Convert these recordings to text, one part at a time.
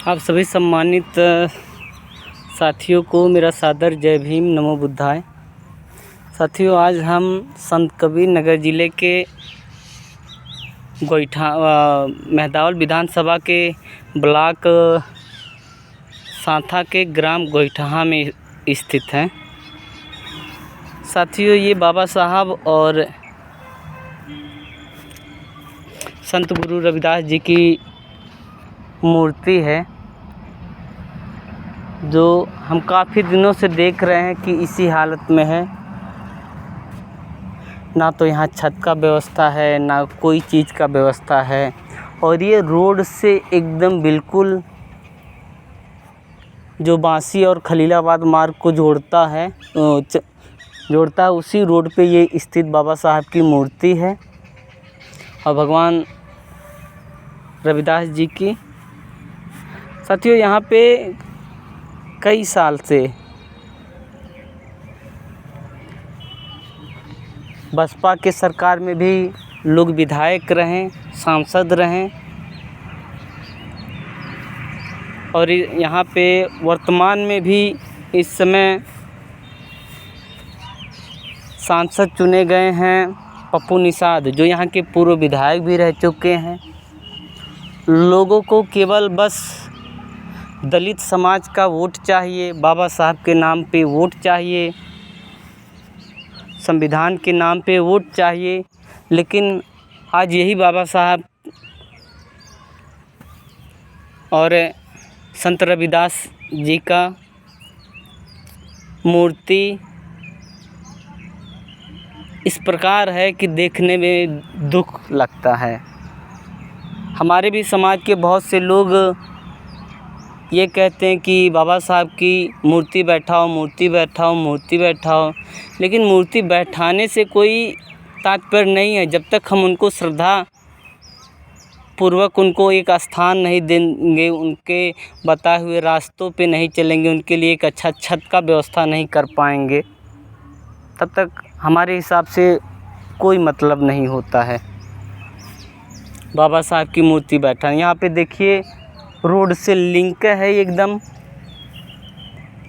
आप सभी सम्मानित साथियों को मेरा सादर जय भीम, नमो बुद्धाय। साथियों, आज हम संत कबीर नगर ज़िले के मेहदावल विधानसभा के ब्लॉक सांथा के ग्राम गोइठा में स्थित हैं। साथियों, ये बाबा साहब और संत गुरु रविदास जी की मूर्ति है, जो हम काफ़ी दिनों से देख रहे हैं कि इसी हालत में है। ना तो यहाँ छत का व्यवस्था है, ना कोई चीज़ का व्यवस्था है, और ये रोड से एकदम बिल्कुल जो बांसी और खलीलाबाद मार्ग को जोड़ता है उसी रोड पे ये स्थित बाबा साहब की मूर्ति है और भगवान रविदास जी की। साथियों, यहाँ पे कई साल से बसपा के सरकार में भी लोग विधायक रहें, सांसद रहें, और यहाँ पे वर्तमान में भी इस समय सांसद चुने गए हैं पप्पू निषाद, जो यहाँ के पूर्व विधायक भी रह चुके हैं। लोगों को केवल बस दलित समाज का वोट चाहिए, बाबा साहब के नाम पे वोट चाहिए, संविधान के नाम पे वोट चाहिए। लेकिन आज यही बाबा साहब और संत रविदास जी का मूर्ति इस प्रकार है कि देखने में दुख लगता है। हमारे भी समाज के बहुत से लोग ये कहते हैं कि बाबा साहब की मूर्ति बैठाओ, मूर्ति बैठाओ, मूर्ति बैठाओ, लेकिन मूर्ति बैठाने से कोई तात्पर्य नहीं है। जब तक हम उनको श्रद्धा पूर्वक उनको एक स्थान नहीं देंगे, उनके बताए हुए रास्तों पे नहीं चलेंगे, उनके लिए एक अच्छा छत का व्यवस्था नहीं कर पाएंगे, तब तक हमारे हिसाब से कोई मतलब नहीं होता है बाबा साहब की मूर्ति बैठा। यहाँ पे देखिए, रोड से लिंक है, एकदम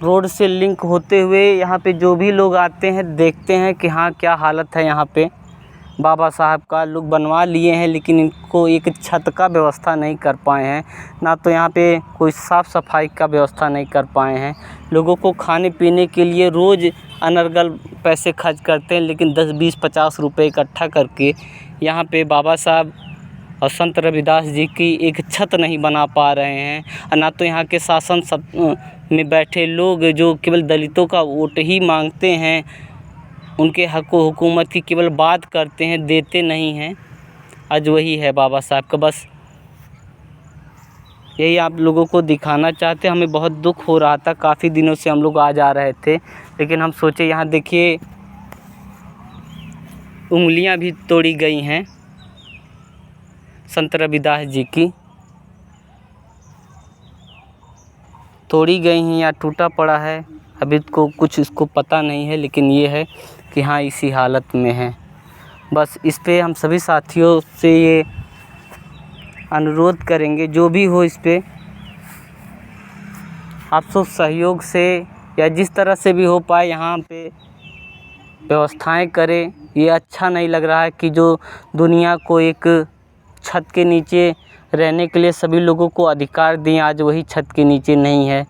रोड से लिंक होते हुए यहाँ पे जो भी लोग आते हैं देखते हैं कि हाँ, क्या हालत है यहाँ पे बाबा साहब का। लोग बनवा लिए हैं, लेकिन इनको एक छत का व्यवस्था नहीं कर पाए हैं, ना तो यहाँ पे कोई साफ़ सफाई का व्यवस्था नहीं कर पाए हैं। लोगों को खाने पीने के लिए रोज़ अनर्गल पैसे खर्च करते हैं, लेकिन 10, 20, 50 रुपये इकट्ठा करके यहाँ पे बाबा साहब और संत रविदास जी की एक छत नहीं बना पा रहे हैं। और ना तो यहाँ के शासन में बैठे लोग जो केवल दलितों का वोट ही मांगते हैं, उनके हक़ व हुकूमत की केवल बात करते हैं, देते नहीं हैं। आज वही है बाबा साहब का, बस यही आप लोगों को दिखाना चाहते हैं। हमें बहुत दुख हो रहा था, काफ़ी दिनों से हम लोग आ जा रहे थे, लेकिन हम सोचे यहाँ देखिए उंगलियाँ भी तोड़ी गई हैं संत रविदास जी की, तोड़ी गई हैं या टूटा पड़ा है, अभी को कुछ इसको पता नहीं है, लेकिन ये है कि हाँ, इसी हालत में है। बस इस पे हम सभी साथियों से ये अनुरोध करेंगे, जो भी हो इस पे आप सब सहयोग से या जिस तरह से भी हो पाए यहाँ पे व्यवस्थाएं करें। ये अच्छा नहीं लग रहा है कि जो दुनिया को एक छत के नीचे रहने के लिए सभी लोगों को अधिकार दिए, आज वही छत के नीचे नहीं है।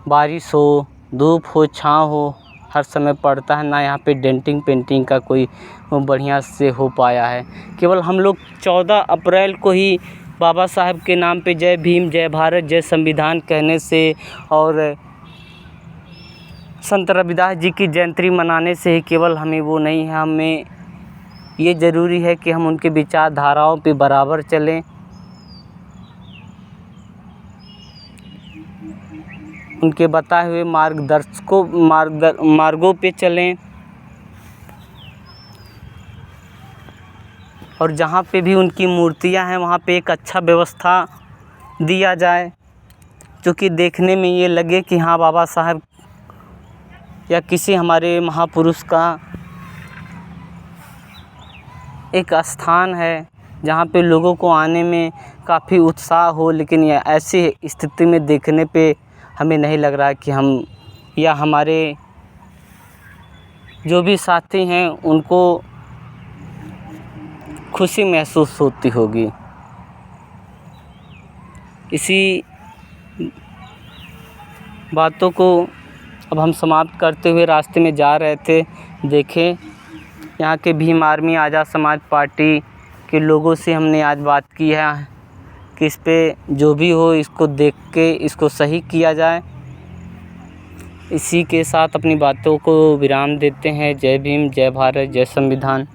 बारिश हो, धूप हो, छाँव हो, हर समय पड़ता है। ना यहाँ पे डेंटिंग पेंटिंग का कोई बढ़िया से हो पाया है। केवल हम लोग 14 अप्रैल को ही बाबा साहब के नाम पे जय भीम, जय भारत, जय संविधान कहने से और संत रविदास जी की जयंती मनाने से ही केवल हमें वो नहीं है, हमें ये ज़रूरी है कि हम उनके विचारधाराओं पे बराबर चलें, उनके बताए हुए मार्गों पे चलें, और जहाँ पे भी उनकी मूर्तियाँ हैं वहाँ पे एक अच्छा व्यवस्था दिया जाए, जो कि देखने में ये लगे कि हाँ, बाबा साहब या किसी हमारे महापुरुष का एक स्थान है, जहाँ पे लोगों को आने में काफ़ी उत्साह हो, लेकिन ये ऐसी स्थिति में देखने पे हमें नहीं लग रहा कि हम या हमारे जो भी साथी हैं उनको खुशी महसूस होती होगी। इसी बातों को अब हम समाप्त करते हुए रास्ते में जा रहे थे, देखें यहाँ के भीम आर्मी आज़ाद समाज पार्टी के लोगों से हमने आज बात की है कि इस पे जो भी हो इसको देख के इसको सही किया जाए। इसी के साथ अपनी बातों को विराम देते हैं। जय भीम, जय भारत, जय संविधान।